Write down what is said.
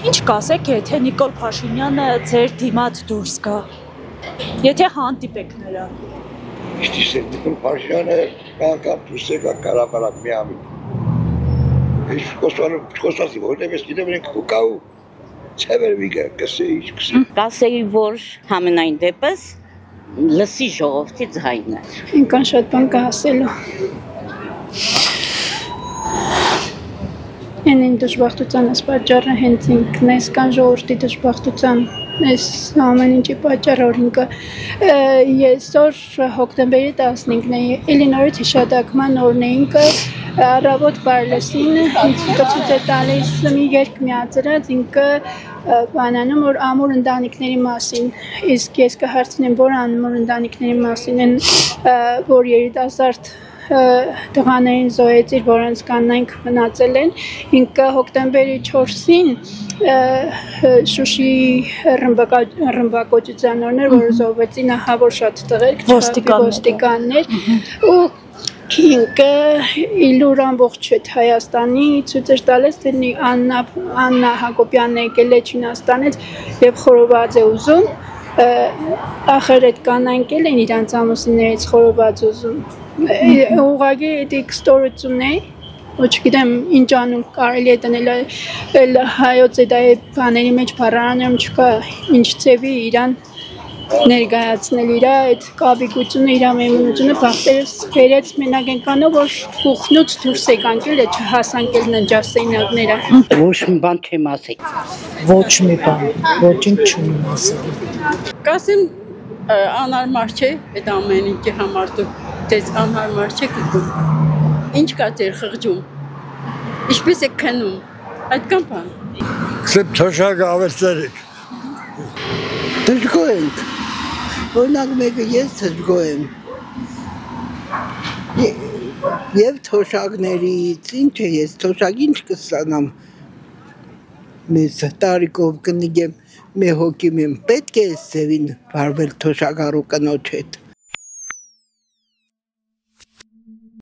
Ինչ կասեք, եթե Նիկոլ Փաշինյանը ձեր դիմաց դուրս գա, եթե հանդիպեք նրան։ Իշտիսե Նիկոլ Փաշինյանը կամ դուրս գա Ղարաբաղ միամիտ։ Ես խոսացի, որտեղ ես գիտեմ ենք կա ու ցեվեր վիգա կսեի։ Կասեի, որ համենայն դեպս լսի ժողովրդի ձայնը։ Ինքան շատ բան կա ասելու։ Այն դժբախտության պատճառը հենց ինքն է, կան ժողովրդի դժբախտության այս ամեն ինչի պատճառը, որ ինքը այսօր հոկտեմբերի 15-ն է, Իլինոյից հիշատակման օրն է, ինքը առավոտ բարլեսին ինքը ցույց է տալիս մի երգ միացրած, ինքը բանանում որ ամուր ընտանիքների մասին, իսկ ես կհարցնեմ, որ ամուր ընտանիքների մասին են, որ երիտասարդ տղաներին զոհեցիր, որոնց կանայք մնացել են, ինքը հոկտեմբերի 4-ին Շուշի ռմբակոծության օրն էր, որ զոհվեցին ահավոր շատ տղեր, ոստիկաններ, ու ինքը իլուր ամբողջ Հայաստանի ցույց էր տալիս, թե Աննա Հակոբյանն եկել է Չինաստանից եւ խորոված է ուզում, ախր այդ կանայք էլ են իրանց ամուսիններից խորոված ուզում, ուղղակի դիք ստորություն է, ոչ գիտեմ ինչ անուն կարելի է տնել հայոց այդ բաների մեջ բառարանում չկա ինչ ծևի իրան ներկայացնել իր այդ կապիկությունը, իր մեմունությունը բախտերս վերեց մենակ ենկանով, որ կուխնուց դուրս եկանք էլ չհասանք էլ նջասենյակները։ Ոչ մի բան չեմ ասել։ Ոչ մի բան, ոչինչ չունեմ ասել։ Կասեմ անհարմար չէ, այդ ամեն ինչի համար դու դες անհարմար չէ գտնում։ Ինչ կա ձեր խղճում։ Ինչպես եք քնում։ Այդքան բան։ Քսեփ թոշակը ավելցրեք։ Դժգոհ ենք։ Օրինակ մեկը ես դժգոհ եմ։ Եվ թոշակներից, ինչ է ես թոշակ ինչ կստանամ։ Մեզ տարիքով կնիգեմ մի հոգի մեմ պետք է սևին վարվել թոշակառու կնոջ հետ։